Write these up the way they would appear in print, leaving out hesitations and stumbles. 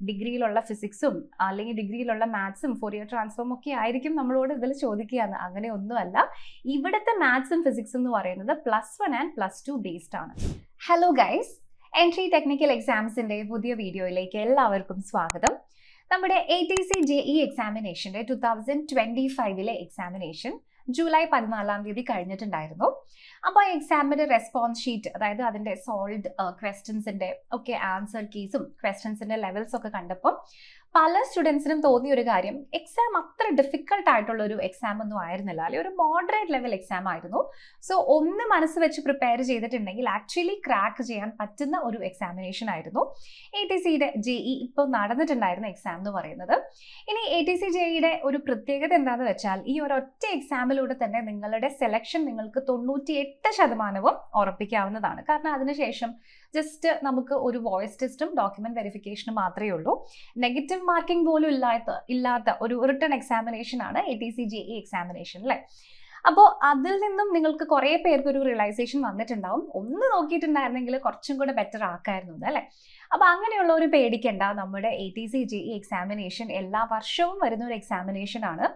ഡിഗ്രിയിലുള്ള ഫിസിക്സും അല്ലെങ്കിൽ ഡിഗ്രിയിലുള്ള മാത്സും Fourier transform ഒക്കെ ആയിരിക്കും നമ്മളോട് ഇതിൽ ചോദിക്കുകയെന്ന്. അങ്ങനെ ഒന്നുമല്ല. ഇവിടുത്തെ മാത്സും ഫിസിക്സും എന്ന് പറയുന്നത് +1 ആൻഡ് +2 ബേസ്ഡ് ആണ്. ഹലോ ഗൈസ്, എൻട്രി ടെക്നിക്കൽ എക്സാംസിന്റെ പുതിയ വീഡിയോയിലേക്ക് എല്ലാവർക്കും സ്വാഗതം. നമ്മുടെ ATC JEE എക്സാമിനേഷന്റെ 2025 എക്സാമിനേഷൻ ജൂലൈ 14 കഴിഞ്ഞിട്ടുണ്ടായിരുന്നു. അപ്പോൾ ഈ എക്സാമിന്റെ റെസ്പോൺസ് ഷീറ്റ്, അതായത് അതിന്റെ സോൾവ്ഡ് ക്വസ്റ്റ്യൻസിന്റെ ഒക്കെ ആൻസർ കീസും ക്വസ്റ്റ്യൻസിന്റെ ലെവൽസ് ഒക്കെ കണ്ടപ്പോൾ പല സ്റ്റുഡൻസിനും തോന്നിയ ഒരു കാര്യം, എക്സാം അത്ര ഡിഫിക്കൽട്ട് ആയിട്ടുള്ള ഒരു എക്സാം ഒന്നും ആയിരുന്നില്ല, അല്ലെങ്കിൽ ഒരു മോഡറേറ്റ് ലെവൽ എക്സാം ആയിരുന്നു. സോ ഒന്ന് മനസ്സ് വെച്ച് പ്രിപ്പയർ ചെയ്തിട്ടുണ്ടെങ്കിൽ ആക്ച്വലി ക്രാക്ക് ചെയ്യാൻ പറ്റുന്ന ഒരു എക്സാമിനേഷൻ ആയിരുന്നു ATCയുടെ JEE ഇപ്പോൾ നടന്നിട്ടുണ്ടായിരുന്ന എക്സാം എന്ന് പറയുന്നത്. ഇനി ATC JEEയുടെ ഒരു പ്രത്യേകത എന്താണെന്ന് വെച്ചാൽ, ഈ ഒരൊറ്റ എക്സാമിലൂടെ തന്നെ നിങ്ങളുടെ സെലക്ഷൻ നിങ്ങൾക്ക് 98% ഉറപ്പിക്കാവുന്നതാണ്. കാരണം അതിനുശേഷം ജസ്റ്റ് നമുക്ക് ഒരു വോയിസ് ടെസ്റ്റും ഡോക്യുമെന്റ് വെരിഫിക്കേഷനും മാത്രമേ ഉള്ളൂ. നെഗറ്റീവ് മാർക്കിംഗ് പോലും ഇല്ലാത്ത ഒരു റിട്ടൺ എക്സാമിനേഷൻ ആണ് ATC JEE എക്സാമിനേഷൻ അല്ലേ. അപ്പോൾ അതിൽ നിന്നും നിങ്ങൾക്ക് കുറേ പേർക്ക് ഒരു റിയലൈസേഷൻ വന്നിട്ടുണ്ടാവും, ഒന്ന് നോക്കിയിട്ടുണ്ടായിരുന്നെങ്കിൽ കുറച്ചും കൂടെ ബെറ്റർ ആക്കായിരുന്നു അല്ലേ. അപ്പോൾ അങ്ങനെയുള്ള ഒരു പേടിക്കേണ്ട, നമ്മുടെ ATC JEE എക്സാമിനേഷൻ എല്ലാ വർഷവും വരുന്ന ഒരു എക്സാമിനേഷൻ ആണ്.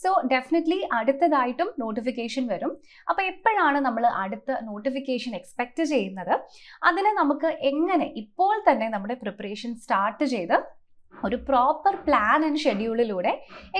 സോ ഡെഫിനറ്റ്ലി അടുത്തതായിട്ടും നോട്ടിഫിക്കേഷൻ വരും. അപ്പോൾ എപ്പോഴാണ് നമ്മൾ അടുത്ത നോട്ടിഫിക്കേഷൻ എക്സ്പെക്റ്റ് ചെയ്യുന്നത്, അതിന് നമുക്ക് എങ്ങനെ ഇപ്പോൾ തന്നെ നമ്മുടെ പ്രിപ്പറേഷൻ സ്റ്റാർട്ട് ചെയ്ത് ഒരു പ്രോപ്പർ പ്ലാൻ ആൻഡ് ഷെഡ്യൂളിലൂടെ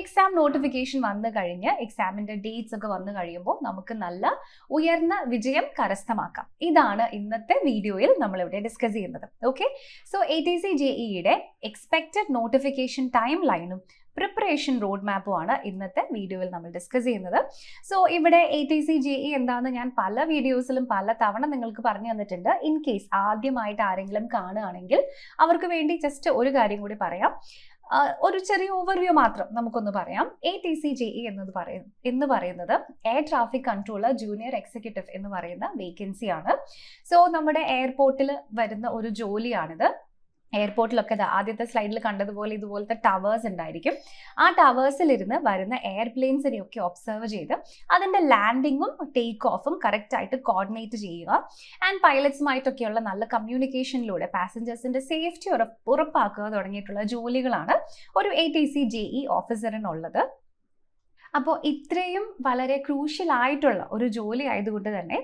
എക്സാം നോട്ടിഫിക്കേഷൻ വന്നു കഴിഞ്ഞ് എക്സാമിൻ്റെ ഡേറ്റ്സ് ഒക്കെ വന്നു കഴിയുമ്പോൾ നമുക്ക് നല്ല ഉയർന്ന വിജയം കരസ്ഥമാക്കാം. ഇതാണ് ഇന്നത്തെ വീഡിയോയിൽ നമ്മളിവിടെ ഡിസ്കസ് ചെയ്യുന്നത്. ഓക്കെ, സോ ATC JEEയുടെ എക്സ്പെക്റ്റഡ് നോട്ടിഫിക്കേഷൻ ടൈം ലൈനും പ്രിപ്പറേഷൻ റോഡ് മാപ്പുമാണ് ഇന്നത്തെ വീഡിയോയിൽ നമ്മൾ ഡിസ്കസ് ചെയ്യുന്നത്. സോ ഇവിടെ ATC JEE എന്താണെന്ന് ഞാൻ പല വീഡിയോസിലും പല തവണ നിങ്ങൾക്ക് പറഞ്ഞു തന്നിട്ടുണ്ട്. ഇൻ കേസ് ആദ്യമായിട്ട് ആരെങ്കിലും കാണുകയാണെങ്കിൽ അവർക്ക് വേണ്ടി ജസ്റ്റ് ഒരു കാര്യം കൂടി പറയാം. ഒരു ചെറിയ ഓവർവ്യൂ മാത്രം നമുക്കൊന്ന് പറയാം. ATC JEE എന്ന് പറയുന്നത് air traffic controller junior executive എന്ന് പറയുന്ന വേക്കൻസിയാണ്. സോ നമ്മുടെ എയർപോർട്ടിൽ വരുന്ന ഒരു ജോലിയാണിത്. എയർപോർട്ടിലൊക്കെ ആദ്യത്തെ സ്ലൈഡിൽ കണ്ടതുപോലെ ഇതുപോലത്തെ ടവേഴ്സ് ഉണ്ടായിരിക്കും. ആ ടവേഴ്സിലിരുന്ന് വരുന്ന എയർപ്ലെയിൻസിനെയൊക്കെ ഒബ്സർവ് ചെയ്ത് അതിൻ്റെ ലാൻഡിങ്ങും ടേക്ക് ഓഫും കറക്റ്റായിട്ട് കോർഡിനേറ്റ് ചെയ്യുക. ആൻഡ് പൈലറ്റ്സുമായിട്ടൊക്കെയുള്ള നല്ല കമ്മ്യൂണിക്കേഷനിലൂടെ പാസഞ്ചേഴ്സിൻ്റെ സേഫ്റ്റി ഉറപ്പാക്കുക തുടങ്ങിയിട്ടുള്ള ജോലികളാണ് ഒരു ATC JEE ഓഫീസറിനുള്ളത്. അപ്പോൾ ഇത്രയും വളരെ ക്രൂഷ്യൽ ആയിട്ടുള്ള ഒരു ജോലി ആയതുകൊണ്ട് തന്നെ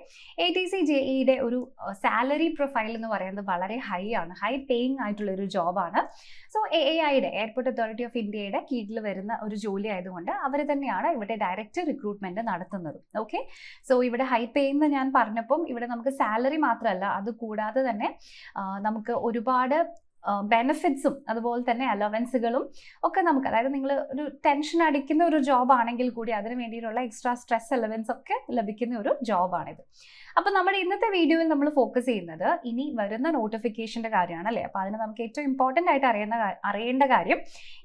ATC JEEയുടെ ഒരു സാലറി പ്രൊഫൈൽ എന്ന് പറയുന്നത് വളരെ ഹൈ പേയിങ് ആയിട്ടുള്ള ഒരു ജോബാണ്. സോ AAIയുടെ എയർപോർട്ട് അതോറിറ്റി ഓഫ് ഇന്ത്യയുടെ കീഴിൽ വരുന്ന ഒരു ജോലി ആയതുകൊണ്ട് അവർ തന്നെയാണ് ഇവിടെ ഡയറക്റ്റ് റിക്രൂട്ട്മെന്റ് നടത്തുന്നത്. ഓക്കെ, സോ ഇവിടെ ഹൈ പേയിങ് ഞാൻ പറഞ്ഞപ്പം ഇവിടെ നമുക്ക് സാലറി മാത്രമല്ല, അത് കൂടാതെ തന്നെ നമുക്ക് ഒരുപാട് ബെനിഫിറ്റ്സും അതുപോലെ തന്നെ അലവൻസുകളും ഒക്കെ നമുക്ക്, അതായത് നിങ്ങൾ ഒരു ടെൻഷൻ അടിക്കുന്ന ഒരു ജോബ് ആണെങ്കിൽ കൂടി അതിന് വേണ്ടിയിട്ടുള്ള എക്സ്ട്രാ സ്ട്രെസ് അലവൻസ് ഒക്കെ ലഭിക്കുന്ന ഒരു ജോബാണിത്. അപ്പോൾ നമ്മുടെ ഇന്നത്തെ വീഡിയോയിൽ നമ്മൾ ഫോക്കസ് ചെയ്യുന്നത് ഇനി വരുന്ന നോട്ടിഫിക്കേഷൻ്റെ കാര്യമാണ് അല്ലേ. അപ്പോൾ അതിന് നമുക്ക് ഏറ്റവും ഇമ്പോർട്ടൻ്റ് ആയിട്ട് അറിയേണ്ട കാര്യം,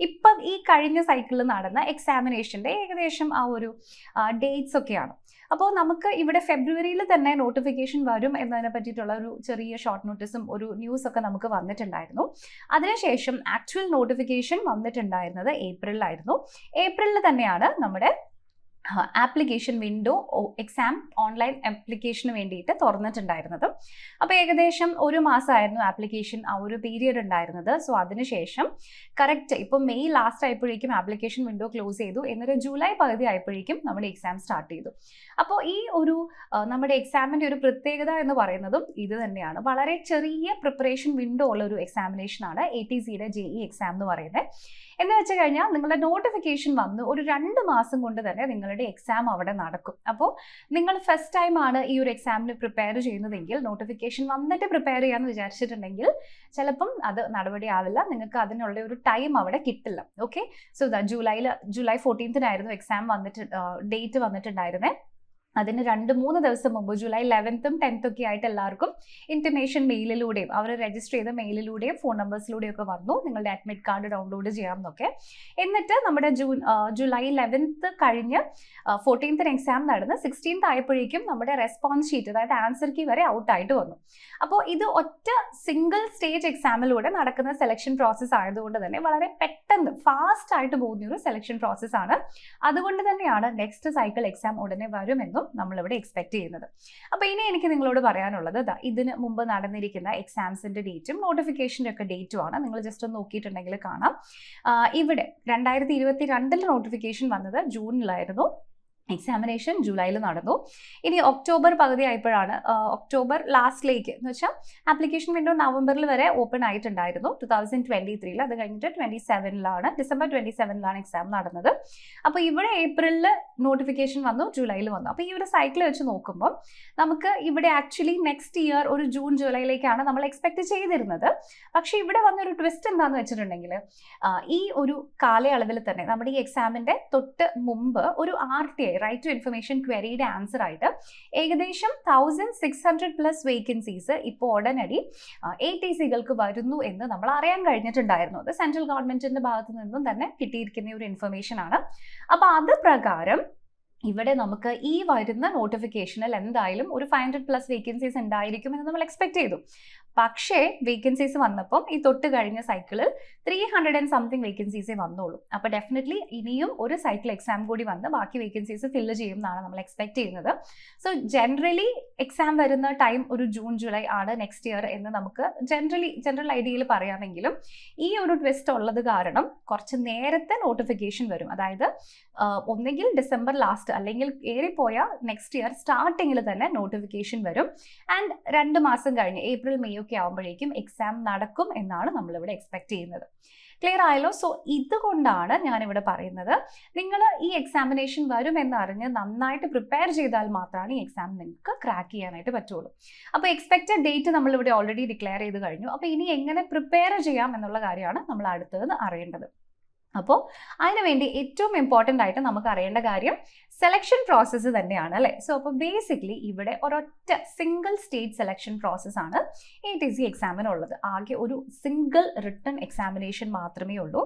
ഇപ്പം ഈ കഴിഞ്ഞ സൈക്കിളിൽ നടന്ന എക്സാമിനേഷൻ്റെ ഏകദേശം ആ ഒരു ഡേറ്റ്സ് ഒക്കെയാണ്. അപ്പോൾ നമുക്ക് ഇവിടെ ഫെബ്രുവരിയിൽ തന്നെ നോട്ടിഫിക്കേഷൻ വരും എന്നതിനെ പറ്റിയിട്ടുള്ള ഒരു ചെറിയ ഷോർട്ട് നോട്ടീസും ഒരു ന്യൂസൊക്കെ നമുക്ക് വന്നിട്ടുണ്ടായിരുന്നു. അതിനുശേഷം ആക്ച്വൽ നോട്ടിഫിക്കേഷൻ വന്നിട്ടുണ്ടായിരുന്നത് ഏപ്രിലായിരുന്നു. ഏപ്രിലിൽ തന്നെയാണ് നമ്മുടെ ആപ്ലിക്കേഷൻ വിൻഡോ എക്സാം ഓൺലൈൻ ആപ്ലിക്കേഷന് വേണ്ടിയിട്ട് തുറന്നിട്ടുണ്ടായിരുന്നത്. അപ്പോൾ ഏകദേശം ഒരു മാസമായിരുന്നു ആപ്ലിക്കേഷൻ ആ ഒരു പീരിയഡ് ഉണ്ടായിരുന്നത്. സോ അതിനുശേഷം കറക്റ്റ് ഇപ്പോൾ മെയ് ലാസ്റ്റ് ആയപ്പോഴേക്കും ആപ്ലിക്കേഷൻ വിൻഡോ ക്ലോസ് ചെയ്തു. എന്നിട്ട് ജൂലൈ പകുതി ആയപ്പോഴേക്കും നമ്മുടെ എക്സാം സ്റ്റാർട്ട് ചെയ്തു. അപ്പോൾ ഈ ഒരു നമ്മുടെ എക്സാമിൻ്റെ ഒരു പ്രത്യേകത എന്ന് പറയുന്നതും ഇത് തന്നെയാണ്. വളരെ ചെറിയ പ്രിപ്പറേഷൻ വിൻഡോ ഉള്ള ഒരു എക്സാമിനേഷനാണ് ATCയുടെ JEE എക്സാം എന്ന് പറയുന്നത്. എന്ന് വെച്ച് കഴിഞ്ഞാൽ നിങ്ങളുടെ നോട്ടിഫിക്കേഷൻ വന്ന് ഒരു 2 മാസം കൊണ്ട് തന്നെ നിങ്ങളുടെ എക്സാം അവിടെ നടക്കും. അപ്പോൾ നിങ്ങൾ ഫസ്റ്റ് ടൈം ആണ് ഈ ഒരു എക്സാമിന് പ്രിപ്പയർ ചെയ്യുന്നതെങ്കിൽ, നോട്ടിഫിക്കേഷൻ വന്നിട്ട് പ്രിപ്പയർ ചെയ്യാമെന്ന് വിചാരിച്ചിട്ടുണ്ടെങ്കിൽ ചിലപ്പം അത് നടപടി ആവില്ല, നിങ്ങൾക്ക് അതിനുള്ള ഒരു ടൈം അവിടെ കിട്ടില്ല. Okay, so July 14 exam date വന്നിട്ടുണ്ടായിരുന്നേ. അതിന് 2-3 ദിവസം മുമ്പ് ജൂലൈ 11th 10th ഒക്കെ ആയിട്ട് എല്ലാവർക്കും ഇൻറ്റിമേഷൻ മെയിലിലൂടെയും അവർ രജിസ്റ്റർ ചെയ്ത മെയിലിലൂടെയും ഫോൺ നമ്പേഴ്സിലൂടെയും ഒക്കെ വന്നു നിങ്ങളുടെ അഡ്മിറ്റ് കാർഡ് ഡൗൺലോഡ് ചെയ്യാമെന്നൊക്കെ. എന്നിട്ട് നമ്മുടെ ജൂലൈ 11th കഴിഞ്ഞ് 14th എക്സാം നടന്ന് 16th ആയപ്പോഴേക്കും നമ്മുടെ റെസ്പോൺസ് ഷീറ്റ്, അതായത് ആൻസർ കീ വരെ ഔട്ടായിട്ട് വന്നു. അപ്പോൾ ഇത് ഒറ്റ സിംഗിൾ സ്റ്റേജ് എക്സാമിലൂടെ നടക്കുന്ന സെലക്ഷൻ പ്രോസസ്സ് ആയതുകൊണ്ട് തന്നെ വളരെ പെട്ടെന്ന് പെട്ടെന്ന് ഫാസ്റ്റ് ആയിട്ട് പോകുന്ന ഒരു സെലക്ഷൻ പ്രോസസ്സാണ്. അതുകൊണ്ട് തന്നെയാണ് നെക്സ്റ്റ് സൈക്കിൾ എക്സാം ഉടനെ വരുമെന്നും നമ്മളിവിടെ എക്സ്പെക്ട് ചെയ്യുന്നത്. അപ്പോൾ ഇനി എനിക്ക് നിങ്ങളോട് പറയാനുള്ളത് ഇതിന് മുമ്പ് നടന്നിരിക്കുന്ന എക്സാംസിന്റെ ഡേറ്റും നോട്ടിഫിക്കേഷൻ്റെ ഒക്കെ ഡേറ്റും ആണ്. നിങ്ങൾ ജസ്റ്റ് ഒന്ന് നോക്കിയിട്ടുണ്ടെങ്കിൽ കാണാം. ഇവിടെ 2022 നോട്ടിഫിക്കേഷൻ വന്നത് ജൂണിലായിരുന്നു. എക്സാമിനേഷൻ ജൂലൈയിൽ നടന്നു. ഇനി ഒക്ടോബർ പകുതി ആയപ്പോഴാണ്, ഒക്ടോബർ ലാസ്റ്റിലേക്ക് എന്ന് വെച്ചാൽ ആപ്ലിക്കേഷൻ വിൻഡോ നവംബറിൽ വരെ ഓപ്പൺ ആയിട്ടുണ്ടായിരുന്നു 2023. അത് കഴിഞ്ഞിട്ട് 27 ഡിസംബർ 27 എക്സാം നടന്നത്. അപ്പോൾ ഇവിടെ ഏപ്രിലിൽ നോട്ടിഫിക്കേഷൻ വന്നു, ജൂലൈയിൽ വന്നു. അപ്പോൾ ഈ ഒരു സൈക്കിൾ വെച്ച് നോക്കുമ്പോൾ നമുക്ക് ഇവിടെ ആക്ച്വലി നെക്സ്റ്റ് ഇയർ ഒരു ജൂൺ ജൂലൈയിലേക്കാണ് നമ്മൾ എക്സ്പെക്ട് ചെയ്തിരുന്നത്. പക്ഷേ ഇവിടെ വന്നൊരു ട്വിസ്റ്റ് എന്താണെന്ന് വെച്ചിട്ടുണ്ടെങ്കിൽ ഈ ഒരു കാലയളവിൽ തന്നെ നമ്മുടെ ഈ എക്സാമിൻ്റെ തൊട്ട് മുമ്പ് ഒരു RTI റൈറ്റ് ടു ഇൻഫർമേഷൻ ക്വയറിയുടെ ആൻസർ ആയിട്ട് ഏകദേശം 1600+ വേക്കൻസീസ് ഇപ്പോൾ ഉടനടി ATCകൾക്ക് വരുന്നു എന്ന് നമ്മൾ അറിയാൻ കഴിഞ്ഞിട്ടുണ്ടായിരുന്നു. അത് സെൻട്രൽ ഗവൺമെന്റിന്റെ ഭാഗത്തു നിന്നും തന്നെ കിട്ടിയിരിക്കുന്ന ഒരു ഇൻഫർമേഷൻ ആണ്. അപ്പോൾ അത് പ്രകാരം ഇവിടെ നമുക്ക് ഈ വരുന്ന നോട്ടിഫിക്കേഷനിൽ എന്തായാലും ഒരു 500+ വേക്കൻസീസ് ഉണ്ടായിരിക്കും എന്ന് നമ്മൾ എക്സ്പെക്ട് ചെയ്തു. പക്ഷേ വേക്കൻസീസ് വന്നപ്പം ഈ തൊട്ട് കഴിഞ്ഞ സൈക്കിളിൽ 300 and something വേക്കൻസീസേ വന്നോളൂ. അപ്പോൾ ഡെഫിനറ്റ്ലി ഇനിയും ഒരു സൈക്കിൾ എക്സാം കൂടി വന്ന് ബാക്കി വേക്കൻസീസ് ഫില്ല് ചെയ്യും എന്നാണ് നമ്മൾ എക്സ്പെക്ട് ചെയ്യുന്നത്. സോ ജനറലി എക്സാം വരുന്ന ടൈം ഒരു ജൂൺ ജൂലൈ ആണ് നെക്സ്റ്റ് ഇയർ എന്ന് നമുക്ക് ജനറൽ ഐഡിയയിൽ പറയാമെങ്കിലും ഈ ഒരു ട്വിസ്റ്റ് ഉള്ളത് കാരണം കുറച്ച് നേരത്തെ നോട്ടിഫിക്കേഷൻ വരും. അതായത് ഒന്നെങ്കിൽ ഡിസംബർ ലാസ്റ്റ് അല്ലെങ്കിൽ ഏറിപ്പോയ നെക്സ്റ്റ് ഇയർ സ്റ്റാർട്ടിങ്ങിൽ തന്നെ നോട്ടിഫിക്കേഷൻ വരും. ആൻഡ് 2 മാസം കഴിഞ്ഞ് ഏപ്രിൽ മെയ് ഒക്കെ ആകുമ്പോഴേക്കും എക്സാം നടക്കും എന്നാണ് നമ്മളിവിടെ എക്സ്പെക്ട് ചെയ്യുന്നത്. ക്ലിയർ ആയല്ലോ? സോ ഇതുകൊണ്ടാണ് ഞാനിവിടെ പറയുന്നത്, നിങ്ങൾ ഈ എക്സാമിനേഷൻ വരുമെന്നറിഞ്ഞ് നന്നായിട്ട് പ്രിപ്പയർ ചെയ്താൽ മാത്രമാണ് ഈ എക്സാം നിങ്ങൾക്ക് ക്രാക്ക് ചെയ്യാനായിട്ട് പറ്റുള്ളൂ. അപ്പോൾ എക്സ്പെക്റ്റഡ് ഡേറ്റ് നമ്മളിവിടെ ഓൾറെഡി ഡിക്ലെയർ ചെയ്ത് കഴിഞ്ഞു. അപ്പോൾ ഇനി എങ്ങനെ പ്രിപ്പയർ ചെയ്യാം എന്നുള്ള കാര്യമാണ് നമ്മൾ അടുത്തത് അറിയേണ്ടത്. അപ്പോൾ അതിനുവേണ്ടി ഏറ്റവും ഇമ്പോർട്ടൻ്റ് ആയിട്ട് നമുക്ക് അറിയേണ്ട കാര്യം സെലക്ഷൻ പ്രോസസ്സ് തന്നെയാണ് അല്ലേ. സോ അപ്പോൾ ബേസിക്കലി ഇവിടെ ഒരൊറ്റ സിംഗിൾ സ്റ്റേജ് സെലക്ഷൻ പ്രോസസ്സാണ് ATC എക്സാമിനുള്ളത്. ആകെ ഒരു സിംഗിൾ റിട്ടൺ എക്സാമിനേഷൻ മാത്രമേ ഉള്ളൂ.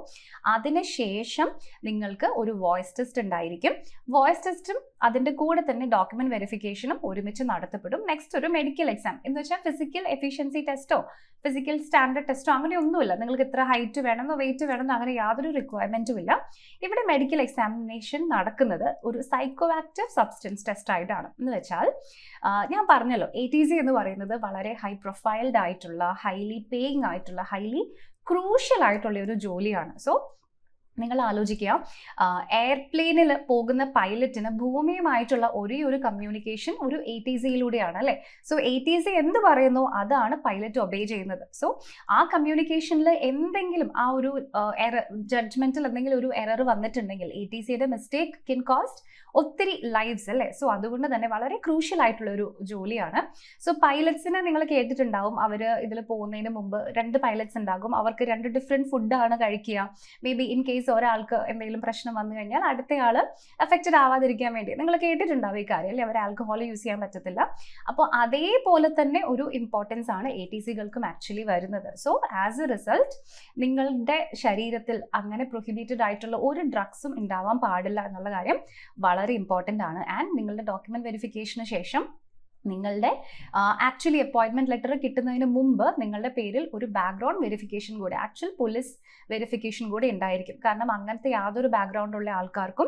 അതിനുശേഷം നിങ്ങൾക്ക് ഒരു വോയിസ് ടെസ്റ്റ് ഉണ്ടായിരിക്കും. വോയിസ് ടെസ്റ്റും അതിൻ്റെ കൂടെ തന്നെ ഡോക്യുമെന്റ് വെരിഫിക്കേഷനും ഒരുമിച്ച് നടത്തപ്പെടും. നെക്സ്റ്റ് ഒരു മെഡിക്കൽ എക്സാം എന്ന് വെച്ചാൽ ഫിസിക്കൽ എഫിഷ്യൻസി ടെസ്റ്റോ ഫിസിക്കൽ സ്റ്റാൻഡേർഡ് ടെസ്റ്റോ അങ്ങനെയൊന്നുമില്ല. നിങ്ങൾക്ക് ഇത്ര ഹൈറ്റ് വേണമെന്നോ വെയിറ്റ് വേണമെന്നോ അങ്ങനെ യാതൊരു റിക്വയർമെൻറ്റും ഇല്ല. ഇവിടെ മെഡിക്കൽ എക്സാമിനേഷൻ നടക്കുന്നത് ഒരു സൈക്കോ ആക്റ്റീവ് സബ്സ്റ്റൻസ് ടെസ്റ്റ് ആയിട്ടാണ്. എന്ന് വെച്ചാൽ ഞാൻ പറഞ്ഞല്ലോ ATC എന്ന് പറയുന്നത് വളരെ ഹൈ പ്രൊഫൈൽഡ് ആയിട്ടുള്ള, ഹൈലി പേയിങ് ആയിട്ടുള്ള, ഹൈലി ക്രൂഷ്യൽ ആയിട്ടുള്ള ഒരു ജോലിയാണ്. സോ നിങ്ങൾ ആലോചിക്കുക, എയർപ്ലെയിനിൽ പോകുന്ന പൈലറ്റിന് ഭൂമിയുമായിട്ടുള്ള ഒരേ ഒരു കമ്മ്യൂണിക്കേഷൻ ഒരു ATCയിലൂടെയാണ് അല്ലേ. സോ ATC എന്ത് പറയുന്നു അതാണ് പൈലറ്റ് ഒബേ ചെയ്യുന്നത്. സോ ആ കമ്മ്യൂണിക്കേഷനിൽ എന്തെങ്കിലും ആ ഒരു ജഡ്ജ്മെന്റിൽ എന്തെങ്കിലും ഒരു എറർ വന്നിട്ടുണ്ടെങ്കിൽ ATCയുടെ മിസ്റ്റേക്ക് കെൻ കോസ്റ്റ് ഒത്തിരി ലൈവ്സ് അല്ലേ. സോ അതുകൊണ്ട് തന്നെ വളരെ ക്രൂഷ്യൽ ആയിട്ടുള്ള ഒരു ജോലിയാണ്. സോ പൈലറ്റ്സിനെ നിങ്ങൾ കേട്ടിട്ടുണ്ടാവും, അവർ ഇതിൽ പോകുന്നതിന് മുമ്പ് 2 പൈലറ്റ്സ് ഉണ്ടാകും. അവർക്ക് 2 ഡിഫറെൻറ്റ് ഫുഡാണ് കഴിക്കുക. മേ ബി ഇൻ കേസ് ഒരാൾക്ക് എന്തെങ്കിലും പ്രശ്നം വന്നു കഴിഞ്ഞാൽ അടുത്തയാൾ എഫക്റ്റഡ് ആവാതിരിക്കാൻ വേണ്ടി നിങ്ങൾ കേട്ടിട്ടുണ്ടാവും ഈ കാര്യം അല്ലേ. അവർ ആൽക്കഹോൾ യൂസ് ചെയ്യാൻ പറ്റത്തില്ല. അപ്പോൾ അതേപോലെ തന്നെ ഒരു ഇമ്പോർട്ടൻസ് ആണ് ATCകൾക്കും ആക്ച്വലി വരുന്നത്. സോ ആസ് എ റിസൾട്ട് നിങ്ങളുടെ ശരീരത്തിൽ അങ്ങനെ പ്രൊഹിബിറ്റഡ് ആയിട്ടുള്ള ഒരു ഡ്രഗ്സും ഉണ്ടാവാൻ പാടില്ല എന്നുള്ള കാര്യം വളരെ ഇമ്പോർട്ടൻ്റ് ആണ്. ആൻഡ് നിങ്ങളുടെ ഡോക്യുമെന്റ് വെരിഫിക്കേഷന് ശേഷം നിങ്ങളുടെ ആക്ച്വലി അപ്പോയിൻമെൻറ്റ് ലെറ്റർ കിട്ടുന്നതിന് മുമ്പ് നിങ്ങളുടെ പേരിൽ ഒരു ബാക്ക്ഗ്രൗണ്ട് വെരിഫിക്കേഷൻ കൂടെ, ആക്ച്വൽ പോലീസ് വെരിഫിക്കേഷൻ കൂടെ ഉണ്ടായിരിക്കും. കാരണം അങ്ങനത്തെ യാതൊരു ബാക്ക്ഗ്രൗണ്ട് ഉള്ള ആൾക്കാർക്കും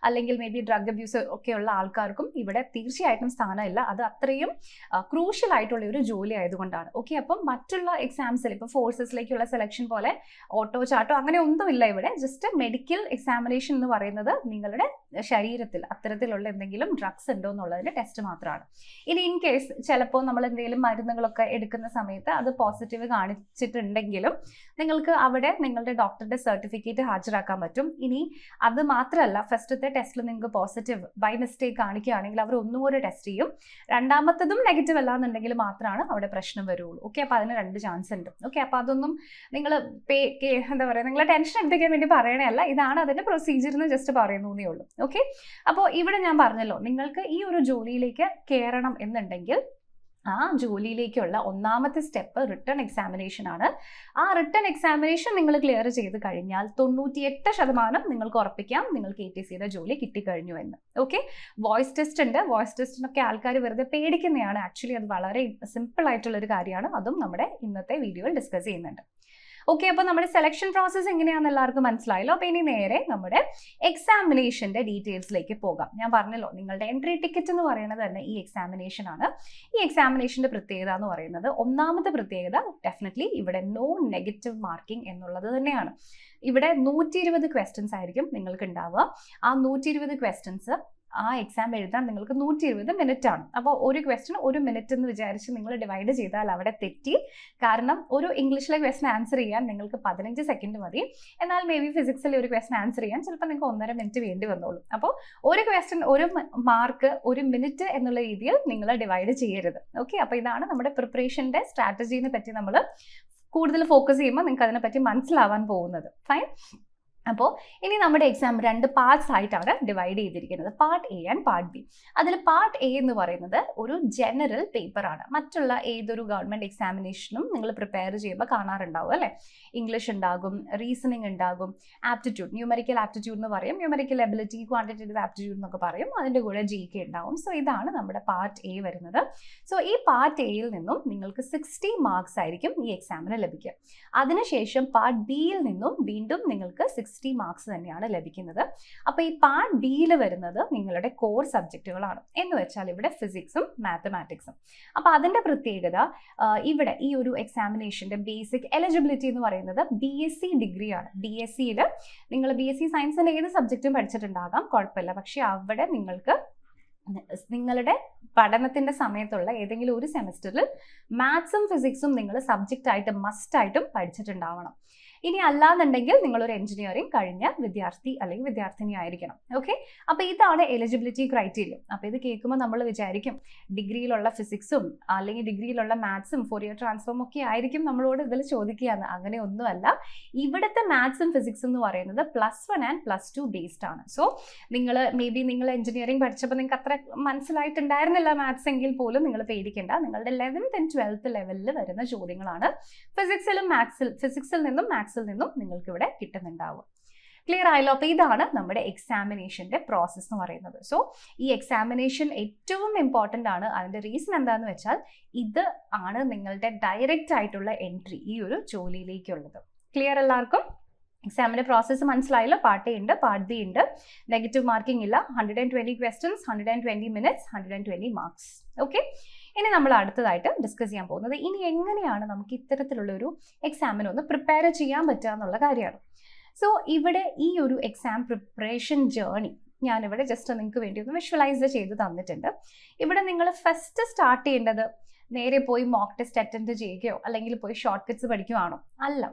അല്ലെങ്കിൽ മേ ബി ഡ്രഗ് അബ്യൂസ് ഒക്കെയുള്ള ആൾക്കാർക്കും ഇവിടെ തീർച്ചയായിട്ടും സ്ഥാനമില്ല. അത് അത്രയും ക്രൂഷ്യൽ ആയിട്ടുള്ള ഒരു ജോലി ആയതുകൊണ്ടാണ്. ഓക്കെ, അപ്പം മറ്റുള്ള എക്സാംസിൽ ഇപ്പോൾ ഫോഴ്സസിലേക്കുള്ള സെലക്ഷൻ പോലെ ഓട്ടോ ചാട്ടോ അങ്ങനെ ഒന്നുമില്ല ഇവിടെ. ജസ്റ്റ് മെഡിക്കൽ എക്സാമിനേഷൻ എന്ന് പറയുന്നത് നിങ്ങളുടെ ശരീരത്തിൽ അത്തരത്തിലുള്ള എന്തെങ്കിലും ഡ്രഗ്സ് ഉണ്ടോ എന്നുള്ളതിൻ്റെ ടെസ്റ്റ് മാത്രമാണ്. ഇനി ഇൻ കേസ് ചിലപ്പോൾ നമ്മൾ എന്തെങ്കിലും മരുന്നുകളൊക്കെ എടുക്കുന്ന സമയത്ത് അത് പോസിറ്റീവ് കാണിച്ചിട്ടുണ്ടെങ്കിലും നിങ്ങൾക്ക് അവിടെ നിങ്ങളുടെ ഡോക്ടറുടെ സർട്ടിഫിക്കറ്റ് ഹാജരാക്കാൻ പറ്റും. ഇനി അത് മാത്രമല്ല, ഫസ്റ്റത്തെ ടെസ്റ്റിൽ നിങ്ങൾക്ക് പോസിറ്റീവ് ബൈ മിസ്റ്റേക്ക് കാണിക്കുകയാണെങ്കിൽ അവർ ഒന്നുകൂടെ ടെസ്റ്റ് ചെയ്യും. രണ്ടാമത്തതും നെഗറ്റീവ് അല്ലാന്നുണ്ടെങ്കിൽ മാത്രമാണ് അവിടെ പ്രശ്നം വരുള്ളൂ. ഓക്കെ, അപ്പോൾ അതിന് 2 ചാൻസ് ഉണ്ട്. ഓക്കെ, അപ്പോൾ അതൊന്നും നിങ്ങൾ എന്താ പറയുക, നിങ്ങളെ ടെൻഷൻ എടുപ്പിക്കാൻ വേണ്ടി പറയണേ അല്ല, ഇതാണ് അതിൻ്റെ പ്രൊസീജിയർ എന്ന് ജസ്റ്റ് പറയുന്നേ ഉള്ളൂ. ഓക്കെ, അപ്പോൾ ഇവിടെ ഞാൻ പറഞ്ഞല്ലോ, നിങ്ങൾക്ക് ഈ ഒരു ജോലിയിലേക്ക് കയറണം എന്നുണ്ടെങ്കിൽ ആ ജോലിയിലേക്കുള്ള ഒന്നാമത്തെ സ്റ്റെപ്പ് റിട്ടൺ എക്സാമിനേഷൻ ആണ്. ആ റിട്ടൺ എക്സാമിനേഷൻ നിങ്ങൾ ക്ലിയർ ചെയ്ത് കഴിഞ്ഞാൽ 98% നിങ്ങൾക്ക് ഉറപ്പിക്കാം നിങ്ങൾക്ക് ATCയുടെ ജോലി കിട്ടിക്കഴിഞ്ഞു എന്ന്. ഓക്കെ, വോയിസ് ടെസ്റ്റ് ഉണ്ട്. വോയിസ് ടെസ്റ്റിനൊക്കെ ആൾക്കാർ വെറുതെ പേടിക്കുന്നതാണ്. ആക്ച്വലി അത് വളരെ സിമ്പിൾ ആയിട്ടുള്ളൊരു കാര്യമാണ്. അതും നമ്മുടെ ഇന്നത്തെ വീഡിയോയിൽ ഡിസ്കസ് ചെയ്യുന്നുണ്ട്. ഓക്കെ, അപ്പോൾ നമ്മുടെ സെലക്ഷൻ പ്രോസസ്സ് എങ്ങനെയാണെന്ന് എല്ലാവർക്കും മനസ്സിലായല്ലോ. അപ്പോൾ ഇനി നേരെ നമ്മുടെ എക്സാമിനേഷൻ്റെ ഡീറ്റെയിൽസിലേക്ക് പോകാം. ഞാൻ പറഞ്ഞല്ലോ നിങ്ങളുടെ എൻട്രി ടിക്കറ്റ് എന്ന് പറയുന്നത് തന്നെ ഈ എക്സാമിനേഷൻ ആണ്. ഈ എക്സാമിനേഷൻ്റെ പ്രത്യേകത എന്ന് പറയുന്നത്, ഒന്നാമത്തെ പ്രത്യേകത ഡെഫിനറ്റ്ലി ഇവിടെ നോ നെഗറ്റീവ് മാർക്കിംഗ് എന്നുള്ളത് തന്നെയാണ്. ഇവിടെ 120 ക്വസ്റ്റ്യൻസ് ആയിരിക്കും നിങ്ങൾക്ക് ഉണ്ടാവുക. ആ 120 ക്വസ്റ്റ്യൻസ് ആ എക്സാം എഴുതാൻ നിങ്ങൾക്ക് 120 മിനിറ്റ് ആണ്. അപ്പോൾ ഒരു ക്വസ്റ്റ്യൻ 1 മിനിറ്റ് എന്ന് വിചാരിച്ച് നിങ്ങൾ ഡിവൈഡ് ചെയ്താൽ അവിടെ തെറ്റി. കാരണം ഒരു ഇംഗ്ലീഷിലെ ക്വസ്റ്റ്യൻ ആൻസർ ചെയ്യാൻ നിങ്ങൾക്ക് 15 സെക്കൻഡ് മതി. എന്നാൽ മേ ബി ഫിസിക്സിലെ ഒരു ക്വസ്റ്റ്യൻ ആൻസർ ചെയ്യാൻ ചിലപ്പോൾ നിങ്ങൾക്ക് 1.5 മിനിറ്റ് വേണ്ടി വന്നോളൂ. അപ്പോൾ ഒരു ക്വസ്റ്റ്യൻ 1 മാർക്ക് 1 മിനിറ്റ് എന്നുള്ള രീതിയിൽ നിങ്ങൾ ഡിവൈഡ് ചെയ്യരുത്. ഓക്കെ, അപ്പോൾ ഇതാണ് നമ്മുടെ പ്രിപ്പറേഷൻ്റെ സ്ട്രാറ്റജീനെ പറ്റി നമ്മൾ കൂടുതൽ ഫോക്കസ് ചെയ്യുമ്പോൾ നിങ്ങൾക്ക് അതിനെപ്പറ്റി മനസ്സിലാവാൻ പോകുന്നത്. ഫൈൻ. അപ്പോൾ ഇനി നമ്മുടെ എക്സാം 2 പാർട്സ് ആയിട്ടാണ് ഡിവൈഡ് ചെയ്തിരിക്കുന്നത്, part A and part B. അതിൽ പാർട്ട് എ എന്ന് പറയുന്നത് ഒരു ജനറൽ പേപ്പറാണ്. മറ്റുള്ള ഏതൊരു ഗവൺമെൻറ് എക്സാമിനേഷനും നിങ്ങൾ പ്രിപ്പയർ ചെയ്യുമ്പോൾ കാണാറുണ്ടാവും അല്ലേ. ഇംഗ്ലീഷ് ഉണ്ടാകും, റീസണിങ് ഉണ്ടാകും, ആപ്റ്റിറ്റ്യൂഡ്, ന്യൂമറിക്കൽ ആപ്റ്റിറ്റ്യൂഡ് എന്ന് പറയും, ന്യൂമറിക്കൽ എബിലിറ്റി, ക്വാണ്ടിറ്റേറ്റീവ് ആപ്റ്റിറ്റ്യൂഡ് എന്നൊക്കെ പറയും. അതിൻ്റെ കൂടെ GK ഉണ്ടാവും. സോ ഇതാണ് നമ്മുടെ പാർട്ട് എ വരുന്നത്. സോ ഈ പാർട്ട് എയിൽ നിന്നും നിങ്ങൾക്ക് 60 മാർക്സ് ആയിരിക്കും ഈ എക്സാമിന് ലഭിക്കുക. അതിനുശേഷം പാർട്ട് ബിയിൽ നിന്നും വീണ്ടും നിങ്ങൾക്ക് 60 മാർക്സ് തന്നെയാണ് ലഭിക്കുന്നത്. അപ്പോൾ ഈ പാർട്ട് ബിയിൽ വരുന്നത് നിങ്ങളുടെ കോർ സബ്ജക്റ്റുകളാണ്. എന്ന് വെച്ചാൽ ഇവിടെ ഫിസിക്സും മാത്തമാറ്റിക്സും. അപ്പോൾ അതിൻ്റെ പ്രത്യേകത, ഇവിടെ ഈ ഒരു എക്സാമിനേഷൻ്റെ ബേസിക് എലിജിബിലിറ്റി എന്ന് പറയുന്നത് BSc ഡിഗ്രിയാണ്. BScയിൽ നിങ്ങൾ BSc സയൻസിൻ്റെ ഏത് സബ്ജക്റ്റും പഠിച്ചിട്ടുണ്ടാകാം, കുഴപ്പമില്ല. പക്ഷേ അവിടെ നിങ്ങൾക്ക് നിങ്ങളുടെ പഠനത്തിൻ്റെ സമയത്തുള്ള ഏതെങ്കിലും ഒരു സെമിസ്റ്ററിൽ മാത്സും ഫിസിക്സും നിങ്ങൾ സബ്ജക്റ്റായിട്ട് മസ്റ്റായിട്ടും പഠിച്ചിട്ടുണ്ടാവണം. ഇനി അല്ലാന്നുണ്ടെങ്കിൽ നിങ്ങളൊരു എഞ്ചിനീയറിംഗ് കഴിഞ്ഞ വിദ്യാർത്ഥി അല്ലെങ്കിൽ വിദ്യാർത്ഥിനി ആയിരിക്കണം. ഓക്കെ, അപ്പോൾ ഇതാണ് എലിജിബിലിറ്റി ക്രൈറ്റീരിയ. അപ്പോൾ ഇത് കേൾക്കുമ്പോൾ നമ്മൾ വിചാരിക്കും ഡിഗ്രിയിലുള്ള ഫിസിക്സും അല്ലെങ്കിൽ ഡിഗ്രിയിലുള്ള മാത്സും ഫോറിയർ ട്രാൻസ്ഫോം ഒക്കെ ആയിരിക്കും നമ്മളോട് ഇതിൽ ചോദിക്കുകയെന്ന്. അങ്ങനെ ഒന്നുമല്ല. ഇവിടുത്തെ മാത്സും ഫിസിക്സും എന്ന് പറയുന്നത് +1 ആൻഡ് +2 ബേസ്ഡ് ആണ്. സോ നിങ്ങൾ മേ ബി നിങ്ങൾ എഞ്ചിനീയറിംഗ് പഠിച്ചപ്പോൾ നിങ്ങൾക്ക് അത്ര മനസ്സിലായിട്ടുണ്ടായിരുന്നില്ല മാത്സ് എങ്കിൽ പോലും നിങ്ങൾ പേടിക്കേണ്ട. നിങ്ങളുടെ 11th and 12th ലെവലിൽ വരുന്ന ചോദ്യങ്ങളാണ് ഫിസിക്സിൽ നിന്നും മാത്സിൽ നിന്നും നിങ്ങൾക്ക് ഇവിടെ കിട്ടുന്നുണ്ടാവുക. ക്ലിയർ ആയല്ലോ. അപ്പോൾ ഇതാണ് നമ്മുടെ എക്സാമിനേഷൻ്റെ പ്രോസസ്സ് എന്ന് പറയുന്നത്. സോ ഈ എക്സാമിനേഷൻ ഏറ്റവും ഇമ്പോർട്ടൻ്റ് ആണ്. അതിൻ്റെ റീസൺ എന്താണെന്ന് വെച്ചാൽ ഇത് ആണ് നിങ്ങളുടെ ഡയറക്റ്റ് ആയിട്ടുള്ള എൻട്രി ഈ ഒരു ജോലിയിലേക്കുള്ളത്. ക്ലിയർ എല്ലാവർക്കും? എക്സാമിൻ്റെ പ്രോസസ്സ് മനസ്സിലായല്ലോ. പാർട്ട് എ ഉണ്ട്, പാർട്ട് ബി ഉണ്ട്. നെഗറ്റീവ് മാർക്കിംഗ് ഇല്ല. 120 ക്വസ്റ്റ്യൻസ്, 120 മിനിറ്റ്സ്, 120 മാർക്സ്. ഓക്കെ, ഇനി നമ്മൾ അടുത്തതായിട്ട് ഡിസ്കസ് ചെയ്യാൻ പോകുന്നത് ഇനി എങ്ങനെയാണ് നമുക്ക് ഇത്തരത്തിലുള്ളൊരു എക്സാമിന് ഒന്ന് പ്രിപ്പയർ ചെയ്യാൻ പറ്റുക എന്നുള്ള കാര്യമാണ്. സോ ഇവിടെ ഈ ഒരു എക്സാം പ്രിപ്പറേഷൻ ജേർണി ഞാനിവിടെ ജസ്റ്റ് നിങ്ങൾക്ക് വേണ്ടി ഒന്ന് വിഷ്വലൈസ് ചെയ്ത് തന്നിട്ടുണ്ട്. ഇവിടെ നിങ്ങൾ ഫസ്റ്റ് സ്റ്റാർട്ട് ചെയ്യേണ്ടത് നേരെ പോയി മോക്ക് ടെസ്റ്റ് അറ്റൻഡ് ചെയ്യുകയോ അല്ലെങ്കിൽ പോയി ഷോർട്ട് കട്ട്സ് പഠിക്കുകയാണോ? അല്ല,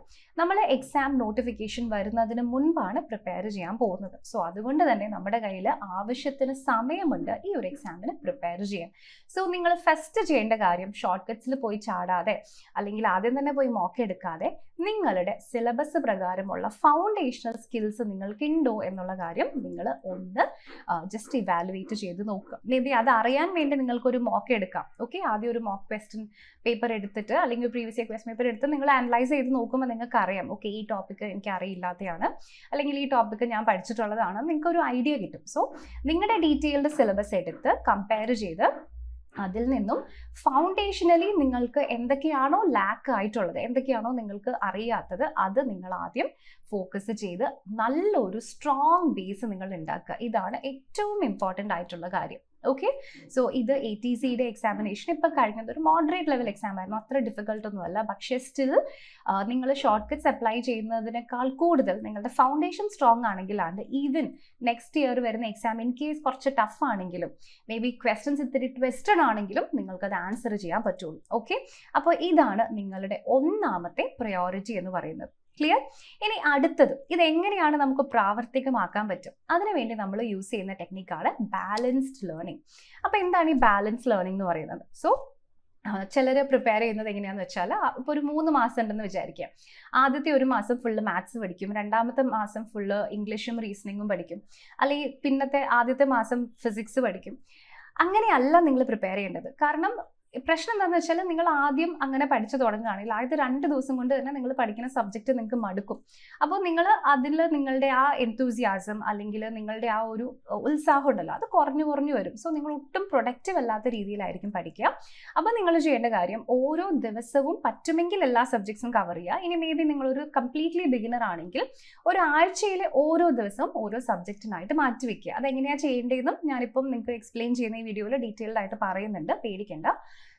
നമ്മൾ എക്സാം നോട്ടിഫിക്കേഷൻ വരുന്നതിന് മുൻപാണ് പ്രിപ്പയർ ചെയ്യാൻ പോകുന്നത്. സോ അതുകൊണ്ട് തന്നെ നമ്മുടെ കയ്യിൽ ആവശ്യത്തിന് സമയമുണ്ട് ഈ ഒരു എക്സാമിന് പ്രിപ്പയർ ചെയ്യാൻ. സോ നിങ്ങൾ ഫസ്റ്റ് ചെയ്യേണ്ട കാര്യം ഷോർട്ട് കട്ട്സിൽ പോയി ചാടാതെ അല്ലെങ്കിൽ ആദ്യം തന്നെ പോയി മോക്ക് എടുക്കാതെ നിങ്ങളുടെ സിലബസ് പ്രകാരമുള്ള ഫൗണ്ടേഷണൽ സ്കിൽസ് നിങ്ങൾക്കുണ്ടോ എന്നുള്ള കാര്യം നിങ്ങൾ ഒന്ന് ജസ്റ്റ് ഇവാലുവേറ്റ് ചെയ്ത് നോക്കുക. മേ ബി അത് അറിയാൻ വേണ്ടി നിങ്ങൾക്കൊരു മോക്ക് എടുക്കാം. ഓക്കെ, ആദ്യം ഒരു മോക്ക് ക്വസ്റ്റ്യൻ പേപ്പർ എടുത്തിട്ട് അല്ലെങ്കിൽ പ്രീവിയസ് ഇയർ ക്വസ്റ്റ്യൻ പേപ്പർ എടുത്ത് നിങ്ങൾ അനലൈസ് ചെയ്ത് നോക്കുമ്പോൾ നിങ്ങൾക്ക് അറിയാം, ഓക്കെ ഈ ടോപ്പിക്ക് എനിക്ക് അറിയില്ലാത്തതാണ് അല്ലെങ്കിൽ ഈ ടോപ്പിക്ക് ഞാൻ പഠിച്ചിട്ടുള്ളതാണ്, നിങ്ങൾക്കൊരു ഐഡിയ കിട്ടും. സോ നിങ്ങളുടെ ഡീറ്റെയിൽഡ് സിലബസ് എടുത്ത് കമ്പയർ ചെയ്ത് അതിൽ നിന്നും ഫൗണ്ടേഷനലി നിങ്ങൾക്ക് എന്തൊക്കെയാണോ ലാക്ക് ആയിട്ടുള്ളത്, എന്തൊക്കെയാണോ നിങ്ങൾക്ക് അറിയാത്തത്, അത് നിങ്ങൾ ആദ്യം ഫോക്കസ് ചെയ്ത് നല്ലൊരു സ്ട്രോങ് ബേസ് നിങ്ങൾ ഉണ്ടാക്കുക. ഇതാണ് ഏറ്റവും ഇമ്പോർട്ടൻ്റ് ആയിട്ടുള്ള കാര്യം. ഓക്കെ, സോ ഇത് ATCയുടെ എക്സാമിനേഷൻ ഇപ്പോൾ കഴിഞ്ഞത് ഒരു മോഡറേറ്റ് ലെവൽ എക്സാം ആയിരുന്നു, അത്ര ഡിഫിക്കൽട്ട് ഒന്നുമല്ല. പക്ഷേ സ്റ്റിൽ നിങ്ങൾ ഷോർട്ട് കട്ട്സ് അപ്ലൈ ചെയ്യുന്നതിനേക്കാൾ കൂടുതൽ നിങ്ങളുടെ ഫൗണ്ടേഷൻ സ്ട്രോങ് ആണെങ്കിലാണ് ഈവൻ നെക്സ്റ്റ് ഇയർ വരുന്ന എക്സാം ഇൻ കേസ് കുറച്ച് ടഫ് ആണെങ്കിലും മേ ബി ക്വസ്റ്റ്യൻസ് ഇത്തിരി ട്വിസ്റ്റഡ് ആണെങ്കിലും നിങ്ങൾക്കത് ആൻസർ ചെയ്യാൻ പറ്റുള്ളൂ. ഓക്കെ, അപ്പോൾ ഇതാണ് നിങ്ങളുടെ ഒന്നാമത്തെ പ്രയോറിറ്റി എന്ന് പറയുന്നത്. ക്ലിയർ? ഇനി അടുത്തത് ഇതെങ്ങനെയാണ് നമുക്ക് പ്രാവർത്തികമാക്കാൻ പറ്റും? അതിനുവേണ്ടി നമ്മൾ യൂസ് ചെയ്യുന്ന ടെക്നിക്കാണ് ബാലൻസ്ഡ് ലേണിംഗ്. അപ്പോൾ എന്താണ് ഈ ബാലൻസ് ലേണിംഗ് എന്ന് പറയുന്നത്? സോ ചിലർ പ്രിപ്പയർ ചെയ്യുന്നത് എങ്ങനെയാണെന്ന് വെച്ചാൽ ഇപ്പോൾ ഒരു 3 മാസം ഉണ്ടെന്ന് വിചാരിക്കുക. ആദ്യത്തെ 1 മാസം ഫുള്ള് മാത്സ് പഠിക്കും, രണ്ടാമത്തെ മാസം ഫുള്ള് ഇംഗ്ലീഷും റീസണിങ്ങും പഠിക്കും, അല്ലെങ്കിൽ ആദ്യത്തെ മാസം ഫിസിക്സ് പഠിക്കും. അങ്ങനെയല്ല നിങ്ങൾ പ്രിപ്പയർ ചെയ്യേണ്ടത്. കാരണം പ്രശ്നം എന്താണെന്ന് വെച്ചാൽ നിങ്ങൾ ആദ്യം അങ്ങനെ പഠിച്ചു തുടങ്ങുകയാണെങ്കിൽ ആദ്യത്തെ 2 ദിവസം കൊണ്ട് തന്നെ നിങ്ങൾ പഠിക്കുന്ന സബ്ജക്റ്റ് നിങ്ങൾക്ക് മടുക്കും. അപ്പോൾ നിങ്ങൾ അതിൽ നിങ്ങളുടെ ആ എൻതൂസിയാസം അല്ലെങ്കിൽ നിങ്ങളുടെ ആ ഒരു ഉത്സാഹം ഉണ്ടല്ലോ അത് കുറഞ്ഞു വരും. സോ നിങ്ങൾ ഒട്ടും പ്രൊഡക്റ്റീവ് അല്ലാത്ത രീതിയിലായിരിക്കും പഠിക്കുക. അപ്പോൾ നിങ്ങൾ ചെയ്യേണ്ട കാര്യം ഓരോ ദിവസവും പറ്റുമെങ്കിൽ എല്ലാ സബ്ജക്ട്സും കവർ ചെയ്യുക. ഇനി മേ ബി നിങ്ങളൊരു കംപ്ലീറ്റ്ലി ബിഗിനർ ആണെങ്കിൽ ഒരാഴ്ചയിലെ ഓരോ ദിവസവും ഓരോ സബ്ജക്റ്റിനായിട്ട് മാറ്റി വെക്കുക. അതെങ്ങനെയാണ് ചെയ്യേണ്ടതെന്നും ഞാനിപ്പം നിങ്ങൾക്ക് എക്സ്പ്ലെയിൻ ചെയ്യുന്ന ഈ വീഡിയോയിൽ ഡീറ്റെയിൽഡ് ആയിട്ട് പറയുന്നുണ്ട്, പേടിക്കേണ്ട.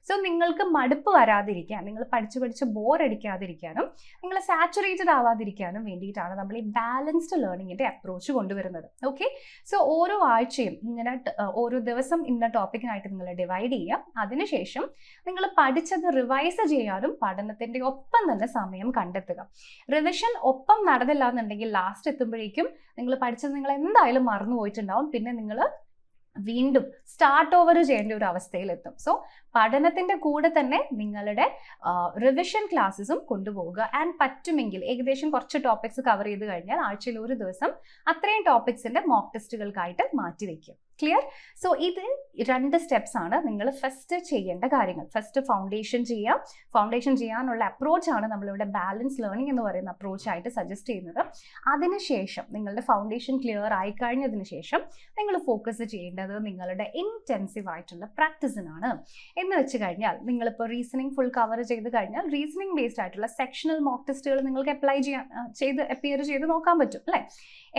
സോ നിങ്ങൾക്ക് മടുപ്പ് വരാതിരിക്കാൻ, നിങ്ങൾ പഠിച്ച് ബോറടിക്കാതിരിക്കാനും നിങ്ങൾ സാച്ചുറേറ്റഡ് ആവാതിരിക്കാനും വേണ്ടിയിട്ടാണ് നമ്മൾ ഈ ബാലൻസ്ഡ് ലേണിങ്ങിൻ്റെ അപ്രോച്ച് കൊണ്ടുവരുന്നത്. ഓക്കെ, സോ ഓരോ ആഴ്ചയും ഇങ്ങനെ ഓരോ ദിവസം ഇന്ന ടോപ്പിക്കിനായിട്ട് നിങ്ങൾ ഡിവൈഡ് ചെയ്യുക. അതിനുശേഷം നിങ്ങൾ പഠിച്ചത് റിവൈസ് ചെയ്യാനും പഠനത്തിൻ്റെ ഒപ്പം തന്നെ സമയം കണ്ടെത്തുക. റിവിഷൻ ഒപ്പം നടന്നില്ല എന്നുണ്ടെങ്കിൽ ലാസ്റ്റ് എത്തുമ്പോഴേക്കും നിങ്ങൾ പഠിച്ചത് നിങ്ങൾ എന്തായാലും മറന്നു പോയിട്ടുണ്ടാവും. പിന്നെ നിങ്ങൾ വീണ്ടും സ്റ്റാർട്ട് ഓവർ ചെയ്യേണ്ട ഒരു അവസ്ഥയിലെത്തും. സോ പഠനത്തിൻ്റെ കൂടെ തന്നെ നിങ്ങളുടെ റിവിഷൻ ക്ലാസ്സസും കൊണ്ടുപോവുക. ആൻഡ് പറ്റുമെങ്കിൽ ഏകദേശം കുറച്ച് ടോപ്പിക്സ് കവർ ചെയ്ത് കഴിഞ്ഞാൽ ആഴ്ചയിൽ ഒരു ദിവസം അത്രയും ടോപ്പിക്സിൻ്റെ മോക്ക് ടെസ്റ്റുകൾക്കായിട്ട് മാറ്റി വയ്ക്കും. ക്ലിയർ? സോ ഇത് 2 സ്റ്റെപ്സ് ആണ് നിങ്ങൾ ഫസ്റ്റ് ചെയ്യേണ്ട കാര്യങ്ങൾ. ഫസ്റ്റ് ഫൗണ്ടേഷൻ ചെയ്യുക. ഫൗണ്ടേഷൻ ചെയ്യാനുള്ള അപ്രോച്ചാണ് നമ്മളിവിടെ ബാലൻസ് ലേണിംഗ് എന്ന് പറയുന്ന അപ്രോച്ചായിട്ട് സജസ്റ്റ് ചെയ്യുന്നത്. അതിനുശേഷം നിങ്ങളുടെ ഫൗണ്ടേഷൻ ക്ലിയർ ആയി കഴിഞ്ഞതിന് ശേഷം നിങ്ങൾ ഫോക്കസ് ചെയ്യേണ്ടത് നിങ്ങളുടെ ഇൻറ്റൻസീവ് ആയിട്ടുള്ള പ്രാക്ടീസിനാണ്. എന്ന് വെച്ച് കഴിഞ്ഞാൽ നിങ്ങളിപ്പോൾ റീസണിങ് ഫുൾ കവർ ചെയ്ത് കഴിഞ്ഞാൽ റീസണിങ് ബേസ്ഡ് ആയിട്ടുള്ള സെക്ഷണൽ മോക്ക് ടെസ്റ്റുകൾ നിങ്ങൾക്ക് അപ്പിയർ ചെയ്ത് നോക്കാൻ പറ്റും അല്ലേ?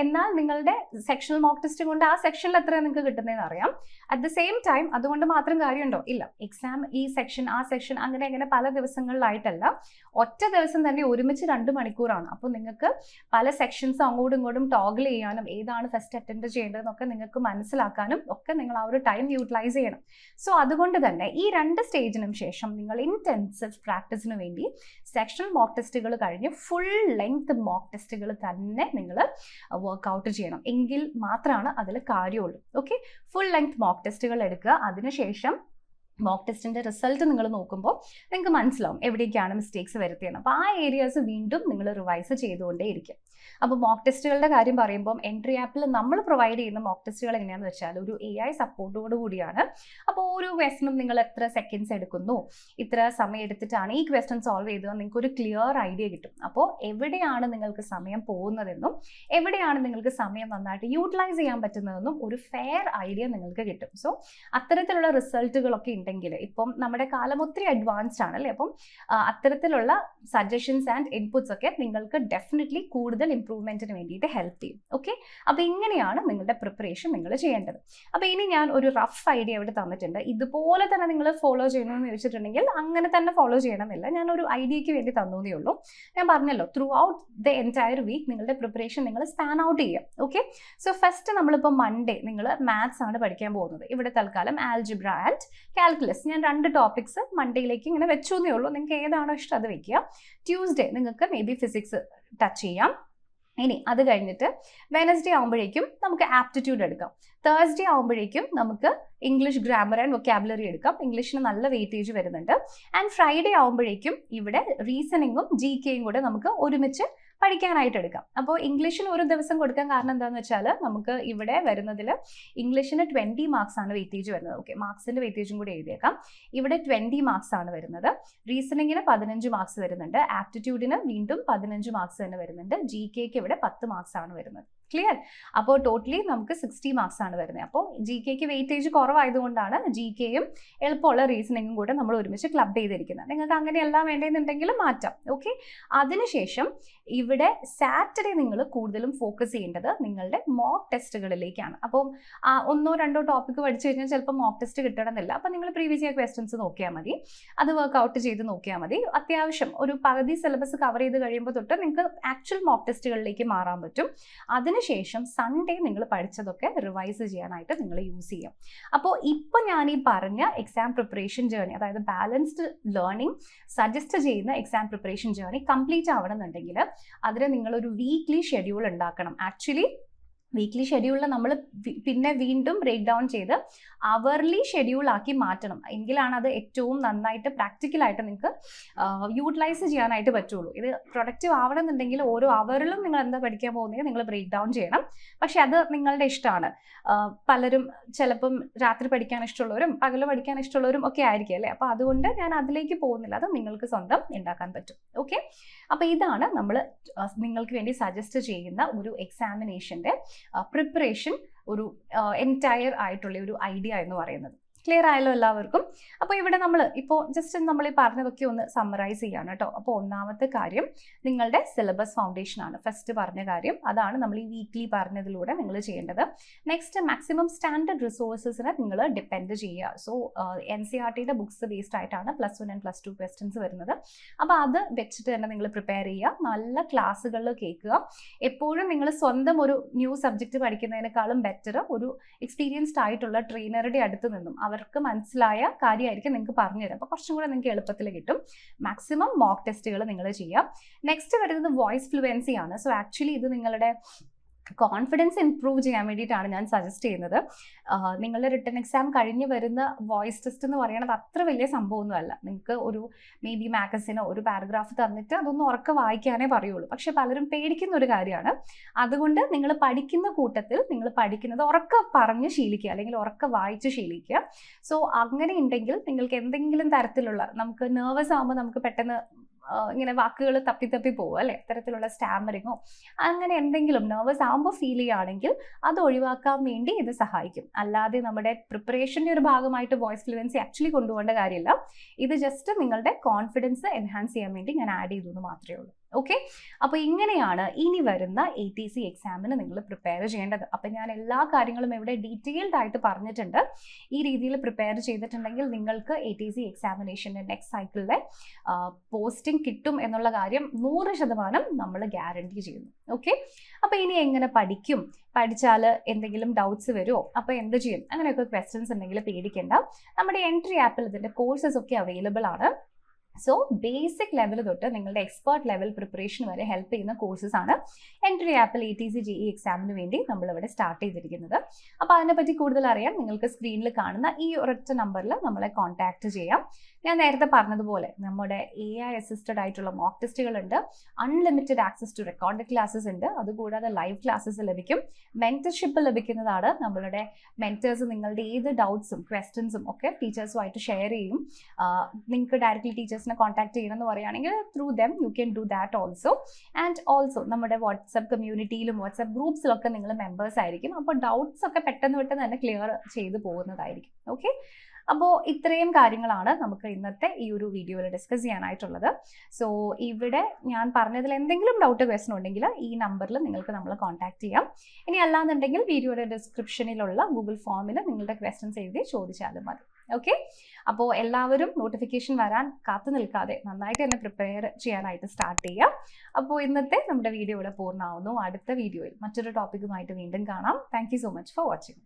എന്നാൽ നിങ്ങളുടെ സെക്ഷണൽ മോക്ക് ടെസ്റ്റ് കൊണ്ട് ആ സെക്ഷനിൽ എത്ര നിങ്ങൾക്ക് കിട്ടുന്നതെന്ന് അറിയാം. അറ്റ് ദ സെയിം ടൈം അതുകൊണ്ട് മാത്രം കാര്യമുണ്ടോ? ഇല്ല. എക്സാം ഈ സെക്ഷൻ ആ സെക്ഷൻ അങ്ങനെ പല ദിവസങ്ങളിലായിട്ടല്ല, ഒറ്റ ദിവസം തന്നെ ഒരുമിച്ച് 2 മണിക്കൂറാണ്. അപ്പോൾ നിങ്ങൾക്ക് പല സെക്ഷൻസ് അങ്ങോട്ടും ഇങ്ങോട്ടും ടോഗിൾ ചെയ്യാനും ഏതാണ് ഫസ്റ്റ് അറ്റൻഡ് ചെയ്യേണ്ടതെന്നൊക്കെ നിങ്ങൾക്ക് മനസ്സിലാക്കാനും ഒക്കെ നിങ്ങൾ ആ ഒരു ടൈം യൂട്ടിലൈസ് ചെയ്യണം. സോ അതുകൊണ്ട് തന്നെ ഈ 2 സ്റ്റേജിനും ശേഷം നിങ്ങൾ ഇൻറ്റൻസീവ് പ്രാക്ടീസിന് വേണ്ടി സെക്ഷണൽ മോക്ക് ടെസ്റ്റുകൾ കഴിഞ്ഞ് ഫുൾ ലെങ്ത് മോക്ക് ടെസ്റ്റുകൾ തന്നെ നിങ്ങൾ വർക്ക്ഔട്ട് ചെയ്യണം. എങ്കിൽ മാത്രമാണ് അതിൽ കാര്യമുള്ളൂ. ഓക്കെ, ഫുൾ ലെങ്ത് മോക്ക് ടെസ്റ്റുകൾ എടുക്കുക. അതിനുശേഷം മോക്ക് ടെസ്റ്റിൻ്റെ റിസൾട്ട് നിങ്ങൾ നോക്കുമ്പോൾ നിങ്ങൾക്ക് മനസ്സിലാവും എവിടേക്കാണ് മിസ്റ്റേക്സ് വരുത്തിയത്. അപ്പോൾ ആ ഏരിയാസ് വീണ്ടും നിങ്ങൾ റിവൈസ് ചെയ്തുകൊണ്ടേയിരിക്കും. അപ്പോൾ മോക്ക് ടെസ്റ്റുകളുടെ കാര്യം പറയുമ്പോൾ എൻട്രി ആപ്പിൽ നമ്മൾ പ്രൊവൈഡ് ചെയ്യുന്ന മോക്ക് ടെസ്റ്റുകൾ എങ്ങനെയാണെന്ന് വെച്ചാൽ ഒരു AI സപ്പോർട്ടോട് കൂടിയാണ്. അപ്പോൾ ഓരോ ക്വസ്റ്റനും നിങ്ങൾ എത്ര സെക്കൻഡ്സ് എടുക്കുന്നു, ഇത്ര സമയം എടുത്തിട്ടാണ് ഈ ക്വസ്റ്റൻ സോൾവ് ചെയ്തത്, നിങ്ങൾക്ക് ഒരു ക്ലിയർ ഐഡിയ കിട്ടും. അപ്പോൾ എവിടെയാണ് നിങ്ങൾക്ക് സമയം പോകുന്നതെന്നും എവിടെയാണ് നിങ്ങൾക്ക് സമയം നന്നായിട്ട് യൂട്ടിലൈസ് ചെയ്യാൻ പറ്റുന്നതെന്നും ഒരു ഫെയർ ഐഡിയ നിങ്ങൾക്ക് കിട്ടും. സോ അത്തരത്തിലുള്ള റിസൾട്ടുകളൊക്കെ ഉണ്ടെങ്കിൽ ഇപ്പം നമ്മുടെ കാലം ഒത്തിരി അഡ്വാൻസ്ഡ് ആണല്ലേ, അപ്പം അത്തരത്തിലുള്ള സജഷൻസ് ആൻഡ് ഇൻപുട്സ് ഒക്കെ നിങ്ങൾക്ക് ഡെഫിനറ്റ്ലി കൂടുതൽ ഇംപ്രൂവ്മെന്റിന് വേണ്ടിയിട്ട് ഹെൽപ്പ് ചെയ്യും. ഓക്കെ, അപ്പോൾ ഇങ്ങനെയാണ് നിങ്ങളുടെ പ്രിപ്പറേഷൻ നിങ്ങൾ ചെയ്യേണ്ടത്. അപ്പോൾ ഇനി ഞാൻ ഒരു റഫ് ഐഡിയ ഇവിടെ തന്നിട്ടുണ്ട്. ഇതുപോലെ തന്നെ നിങ്ങൾ ഫോളോ ചെയ്യണമെന്ന് ചോദിച്ചിട്ടുണ്ടെങ്കിൽ അങ്ങനെ തന്നെ ഫോളോ ചെയ്യണമെന്നില്ല, ഞാൻ ഒരു ഐഡിയയ്ക്ക് വേണ്ടി തന്നേ ഉള്ളൂ. ഞാൻ പറഞ്ഞല്ലോ throughout the entire week നിങ്ങളുടെ പ്രിപ്പറേഷൻ നിങ്ങൾ സ്പാൻ ഔട്ട് ചെയ്യുക. ഓക്കെ, സോ ഫസ്റ്റ് നമ്മളിപ്പോൾ മൺഡേ നിങ്ങൾ മാത്സ് ആണ് പഠിക്കാൻ പോകുന്നത്. ഇവിടെ തൽക്കാലം ആൽജിബ്ര ആൻഡ് കാൽക്കുലസ് ഞാൻ 2 ടോപ്പിക്സ് മൺഡേയിലേക്ക് ഇങ്ങനെ വെച്ചേ ഉള്ളൂ. നിങ്ങൾക്ക് ഏതാണോ ഇഷ്ടം അത് വെക്കുക. ട്യൂസ്ഡേ നിങ്ങൾക്ക് മേ ബി ഫിസിക്സ് ടച്ച് ചെയ്യാം. ഇനി അത് കഴിഞ്ഞിട്ട് വെനസ്ഡേ ആകുമ്പോഴേക്കും നമുക്ക് ആപ്റ്റിറ്റ്യൂഡ് എടുക്കാം. തേഴ്സ്ഡേ ആകുമ്പോഴേക്കും നമുക്ക് ഇംഗ്ലീഷ് ഗ്രാമർ ആൻഡ് വൊക്കാബുലറി എടുക്കാം. ഇംഗ്ലീഷിന് നല്ല വെയിറ്റേജ് വരുന്നുണ്ട്. ആൻഡ് ഫ്രൈഡേ ആകുമ്പോഴേക്കും ഇവിടെ റീസണിങ്ങും GKയും കൂടെ നമുക്ക് ഒരുമിച്ച് പഠിക്കാനായിട്ട് എടുക്കാം. അപ്പോൾ ഇംഗ്ലീഷിന് ഒരു ദിവസം കൊടുക്കാൻ കാരണം എന്താണെന്ന് വെച്ചാൽ നമുക്ക് ഇവിടെ വരുന്നതിൽ ഇംഗ്ലീഷിന് 20 മാർക്സ് ആണ് വെയിറ്റേജ് വരുന്നത്. ഓക്കെ, മാർക്സിൻ്റെ വെയിറ്റേജും കൂടി എഴുതിയേക്കാം. ഇവിടെ 20 മാർക്സ് ആണ് വരുന്നത്. റീസണിങ്ങിന് 15 മാർക്സ് വരുന്നുണ്ട്. ആപ്റ്റിറ്റ്യൂഡിന് വീണ്ടും 15 മാർക്സ് തന്നെ വരുന്നുണ്ട്. GKക്ക് ഇവിടെ 10 മാർക്സ് ആണ് വരുന്നത്. ക്ലിയർ? അപ്പോൾ ടോട്ടലി നമുക്ക് 60 മാർക്സ് ആണ് വരുന്നത്. അപ്പോൾ GKക്ക് വെയിറ്റേജ് കുറവായതുകൊണ്ടാണ് GKയും എളുപ്പമുള്ള റീസണിങ്ങും കൂടെ നമ്മൾ ഒരുമിച്ച് ക്ലബ് ചെയ്തിരിക്കുന്നത്. നിങ്ങൾക്ക് അങ്ങനെയല്ല വേണ്ടതെന്നുണ്ടെങ്കിൽ മാറ്റാം. ഓക്കെ, അതിനുശേഷം ഇവിടെ സാറ്റർഡേ നിങ്ങൾ കൂടുതലും ഫോക്കസ് ചെയ്യേണ്ടത് നിങ്ങളുടെ മോക്ക് ടെസ്റ്റുകളിലേക്കാണ്. അപ്പം 1-2 ടോപ്പിക്ക് പഠിച്ചു കഴിഞ്ഞാൽ ചിലപ്പോൾ മോക്ക് ടെസ്റ്റ് കിട്ടണമെന്നില്ല. അപ്പം നിങ്ങൾ പ്രീവിയസ് ഇയർ ക്വസ്റ്റൻസ് നോക്കിയാൽ മതി, അത് വർക്ക്ഔട്ട് ചെയ്ത് നോക്കിയാൽ മതി. അത്യാവശ്യം ഒരു പകുതി സിലബസ് കവർ ചെയ്ത് കഴിയുമ്പോൾ തൊട്ട് നിങ്ങൾക്ക് ആക്ച്വൽ മോക്ക് ടെസ്റ്റുകളിലേക്ക് മാറാൻ പറ്റും. അതിനുശേഷം സൺഡേ നിങ്ങൾ പഠിച്ചതൊക്കെ റിവൈസ് ചെയ്യാനായിട്ട് നിങ്ങൾ യൂസ് ചെയ്യാം. അപ്പോൾ ഇപ്പോൾ ഞാൻ ഈ പറഞ്ഞ എക്സാം പ്രിപ്പറേഷൻ ജേർണി, അതായത് ബാലൻസ്ഡ് ലേണിംഗ് സജസ്റ്റ് ചെയ്യുന്ന എക്സാം പ്രിപ്പറേഷൻ ജേർണി കംപ്ലീറ്റ് ആവണമെന്നുണ്ടെങ്കിൽ അതിന് നിങ്ങളൊരു വീക്ക്ലി ഷെഡ്യൂൾ ഉണ്ടാക്കണം. ആക്ച്വലി വീക്ക്ലി ഷെഡ്യൂളിൽ നമ്മൾ പിന്നെ വീണ്ടും ബ്രേക്ക് ഡൗൺ ചെയ്ത് അവർലി ഷെഡ്യൂളാക്കി മാറ്റണം. എങ്കിലാണ് അത് ഏറ്റവും നന്നായിട്ട് പ്രാക്ടിക്കലായിട്ട് നിങ്ങൾക്ക് യൂട്ടിലൈസ് ചെയ്യാനായിട്ട് പറ്റുള്ളൂ. ഇത് പ്രൊഡക്റ്റീവ് ആവണമെന്നുണ്ടെങ്കിൽ ഓരോ അവറിലും നിങ്ങൾ എന്താ പഠിക്കാൻ പോകുന്നത് നിങ്ങൾ ബ്രേക്ക് ഡൗൺ ചെയ്യണം. പക്ഷെ അത് നിങ്ങളുടെ ഇഷ്ടമാണ്. പലരും ചിലപ്പം രാത്രി പഠിക്കാൻ ഇഷ്ടമുള്ളവരും പകല് പഠിക്കാൻ ഇഷ്ടമുള്ളവരും ഒക്കെ ആയിരിക്കും അല്ലേ. അപ്പോൾ അതുകൊണ്ട് ഞാൻ അതിലേക്ക് പോകുന്നില്ല, അത് നിങ്ങൾക്ക് സ്വന്തം ഉണ്ടാക്കാൻ പറ്റും. ഓക്കെ, അപ്പോൾ ഇതാണ് നമ്മൾ നിങ്ങൾക്ക് വേണ്ടി സജസ്റ്റ് ചെയ്യുന്ന ഒരു എക്സാമിനേഷൻ്റെ പ്രിപ്പറേഷൻ, ഒരു എൻറ്റയർ ആയിട്ടുള്ള ഒരു ഐഡിയ എന്ന് പറയുന്നത്. ക്ലിയർ ആയല്ലോ എല്ലാവർക്കും? അപ്പോൾ ഇവിടെ നമ്മൾ ഇപ്പോൾ ജസ്റ്റ് നമ്മൾ ഈ പറഞ്ഞതൊക്കെ ഒന്ന് സമ്മറൈസ് ചെയ്യാണ് കേട്ടോ. അപ്പോൾ ഒന്നാമത്തെ കാര്യം നിങ്ങളുടെ സിലബസ് ഫൗണ്ടേഷൻ ആണ്. ഫസ്റ്റ് പറഞ്ഞ കാര്യം അതാണ് നമ്മൾ ഈ വീക്ക്ലി പറഞ്ഞതിലൂടെ നിങ്ങൾ ചെയ്യേണ്ടത്. നെക്സ്റ്റ്, മാക്സിമം സ്റ്റാൻഡേർഡ് റിസോഴ്സസിനെ നിങ്ങൾ ഡിപ്പെൻഡ് ചെയ്യുക. സോ NCERTയുടെ ബുക്സ് ബേസ്ഡ് ആയിട്ടാണ് +1 and +2 ക്വസ്റ്റ്യൻസ് വരുന്നത്. അപ്പോൾ അത് വെച്ചിട്ട് തന്നെ നിങ്ങൾ പ്രിപ്പയർ ചെയ്യുക. നല്ല ക്ലാസ്സുകളിൽ കേൾക്കുക. എപ്പോഴും നിങ്ങൾ സ്വന്തം ഒരു ന്യൂ സബ്ജക്റ്റ് പഠിക്കുന്നതിനേക്കാളും ബെറ്റർ ഒരു എക്സ്പീരിയൻസ്ഡ് ആയിട്ടുള്ള ട്രെയിനറുടെ അടുത്ത് നിന്നും അവർക്ക് മനസ്സിലായ കാര്യമായിരിക്കും നിങ്ങൾക്ക് പറഞ്ഞുതരാം. അപ്പോൾ കുറച്ചും കൂടെ നിങ്ങൾക്ക് എളുപ്പത്തിൽ കിട്ടും. മാക്സിമം മോക്ക് ടെസ്റ്റുകൾ നിങ്ങൾ ചെയ്യാം. നെക്സ്റ്റ് വരുന്നത് വോയിസ് ഫ്ലുവൻസി ആണ്. സോ ആക്ച്വലി ഇത് നിങ്ങളുടെ കോൺഫിഡൻസ് ഇംപ്രൂവ് ചെയ്യാൻ വേണ്ടിയിട്ടാണ് ഞാൻ സജസ്റ്റ് ചെയ്യുന്നത്. നിങ്ങളുടെ റിട്ടൺ എക്സാം കഴിഞ്ഞ് വരുന്ന വോയിസ് ടെസ്റ്റ് എന്ന് പറയുന്നത് അത്ര വലിയ സംഭവമൊന്നുമല്ല. നിങ്ങൾക്ക് ഒരു മാഗസിനോ ഒരു പാരഗ്രാഫ് തന്നിട്ട് അതൊന്ന് ഉറക്കെ വായിക്കാനേ പറയുള്ളൂ. പക്ഷെ പലരും പേടിക്കുന്ന ഒരു കാര്യമാണ്. അതുകൊണ്ട് നിങ്ങൾ പഠിക്കുന്ന കൂട്ടത്തിൽ നിങ്ങൾ പഠിക്കുന്നത് ഉറക്കെ പറഞ്ഞ് ശീലിക്കുക, അല്ലെങ്കിൽ ഉറക്കെ വായിച്ച് ശീലിക്കുക. സോ അങ്ങനെ ഉണ്ടെങ്കിൽ നിങ്ങൾക്ക് എന്തെങ്കിലും തരത്തിലുള്ള, നമുക്ക് നെർവസ് ആകുമ്പോൾ നമുക്ക് പെട്ടെന്ന് ഇങ്ങനെ വാക്കുകൾ തപ്പി പോകും അല്ലേ, അത്തരത്തിലുള്ള സ്റ്റാമറിങ്ങോ അങ്ങനെ എന്തെങ്കിലും നെർവസ് ആകുമ്പോൾ ഫീൽ ചെയ്യുകയാണെങ്കിൽ അത് ഒഴിവാക്കാൻ വേണ്ടി ഇത് സഹായിക്കും. അല്ലാതെ നമ്മുടെ പ്രിപ്പറേഷൻ്റെ ഒരു ഭാഗമായിട്ട് വോയിസ് ഫ്ലുവൻസി ആക്ച്വലി കൊണ്ടുപോകേണ്ട കാര്യമില്ല. ഇത് ജസ്റ്റ് നിങ്ങളുടെ കോൺഫിഡൻസ് എൻഹാൻസ് ചെയ്യാൻ വേണ്ടി ഞാൻ ആഡ് ചെയ്തു എന്ന് മാത്രമേ ഉള്ളൂ. ഓക്കെ, അപ്പോൾ ഇങ്ങനെയാണ് ഇനി വരുന്ന ATC എക്സാമിന് നിങ്ങൾ പ്രിപ്പയർ ചെയ്യേണ്ടത്. അപ്പം ഞാൻ എല്ലാ കാര്യങ്ങളും ഇവിടെ ഡീറ്റെയിൽഡ് ആയിട്ട് പറഞ്ഞിട്ടുണ്ട്. ഈ രീതിയിൽ പ്രിപ്പയർ ചെയ്തിട്ടുണ്ടെങ്കിൽ നിങ്ങൾക്ക് ATC എക്സാമിനേഷൻ്റെ നെക്സ്റ്റ് സൈക്കിളിലെ പോസ്റ്റിംഗ് കിട്ടും എന്നുള്ള കാര്യം 100% നമ്മൾ ഗ്യാരണ്ടി ചെയ്യുന്നു. ഓക്കെ, അപ്പോൾ ഇനി എങ്ങനെ പഠിക്കും, പഠിച്ചാൽ എന്തെങ്കിലും ഡൗട്ട്സ് വരുമോ, അപ്പോൾ എന്ത് ചെയ്യും, അങ്ങനെയൊക്കെ ക്വസ്റ്റ്യൻസ് ഉണ്ടെങ്കിൽ പേടിക്കേണ്ട. നമ്മുടെ എൻട്രി ആപ്പിൽ ഇതിൻ്റെ കോഴ്സസ് ഒക്കെ അവൈലബിൾ ആണ്. സോ ബേസിക് ലെവൽ തൊട്ട് നിങ്ങളുടെ എക്സ്പേർട്ട് ലെവൽ പ്രിപ്പറേഷൻ വരെ ഹെൽപ്പ് ചെയ്യുന്ന കോഴ്സസ് ആണ് എൻട്രി ആപ്പിൽ ATC JEE എക്സാമിന് വേണ്ടി നമ്മളിവിടെ സ്റ്റാർട്ട് ചെയ്തിരിക്കുന്നത്. അപ്പോൾ അതിനെപ്പറ്റി കൂടുതൽ അറിയാൻ നിങ്ങൾക്ക് സ്ക്രീനിൽ കാണുന്ന ഈ ഒരൊറ്റ നമ്പറിൽ നമ്മളെ കോൺടാക്ട് ചെയ്യാം. ഞാൻ നേരത്തെ പറഞ്ഞതുപോലെ നമ്മുടെ AI അസിസ്റ്റഡ് ആയിട്ടുള്ള മോക്ക് ടെസ്റ്റുകളുണ്ട്, unlimited access to recorded classes ഉണ്ട്, അതുകൂടാതെ ലൈവ് ക്ലാസ്സസ് ലഭിക്കും, മെന്റർഷിപ്പ് ലഭിക്കുന്നതാണ്. നമ്മളുടെ മെന്റേഴ്സ് നിങ്ങളുടെ ഏത് ഡൗട്ട്സും ക്വസ്റ്റ്യൻസും ഒക്കെ ടീച്ചേഴ്സുമായിട്ട് ഷെയർ ചെയ്യും. നിങ്ങൾക്ക് ഡയറക്റ്റ്ലി ടീച്ചേഴ്സിനെ കോൺടാക്ട് ചെയ്യണമെന്ന് പറയുകയാണെങ്കിൽ through them you can do that also. And also നമ്മുടെ വാട്സപ്പ് കമ്മ്യൂണിറ്റിയിലും വാട്സപ്പ് ഗ്രൂപ്പ്സിലൊക്കെ നിങ്ങൾ മെമ്പേഴ്സ് ആയിരിക്കും. അപ്പോൾ ഡൗട്ട്സ് ഒക്കെ പെട്ടെന്ന് തന്നെ ക്ലിയർ ചെയ്ത് പോകുന്നതായിരിക്കും. ഓക്കെ, അപ്പോൾ ഇത്രയും കാര്യങ്ങളാണ് നമുക്ക് ഇന്നത്തെ ഈ ഒരു വീഡിയോയിൽ ഡിസ്കസ് ചെയ്യാനായിട്ടുള്ളത്. സോ ഇവിടെ ഞാൻ പറഞ്ഞതിൽ എന്തെങ്കിലും ഡൗട്ട് ക്വസ്റ്റൻ ഉണ്ടെങ്കിൽ ഈ നമ്പറിൽ നിങ്ങൾക്ക് നമ്മളെ കോൺടാക്ട് ചെയ്യാം. ഇനി അല്ലാന്നുണ്ടെങ്കിൽ വീഡിയോയുടെ ഡിസ്ക്രിപ്ഷനിലുള്ള ഗൂഗിൾ ഫോമിൽ നിങ്ങളുടെ ക്വസ്റ്റൻസ് എഴുതി ചോദിച്ചാലും മതി. ഓക്കെ, അപ്പോൾ എല്ലാവരും നോട്ടിഫിക്കേഷൻ വരാൻ കാത്തു നിൽക്കാതെ നന്നായിട്ട് തന്നെ പ്രിപ്പയർ ചെയ്യാനായിട്ട് സ്റ്റാർട്ട് ചെയ്യാം. അപ്പോൾ ഇന്നത്തെ നമ്മുടെ വീഡിയോ ഇവിടെ പൂർണ്ണമാവുന്നു. അടുത്ത വീഡിയോയിൽ മറ്റൊരു ടോപ്പിക്കുമായിട്ട് വീണ്ടും കാണാം. Thank you so much for watching.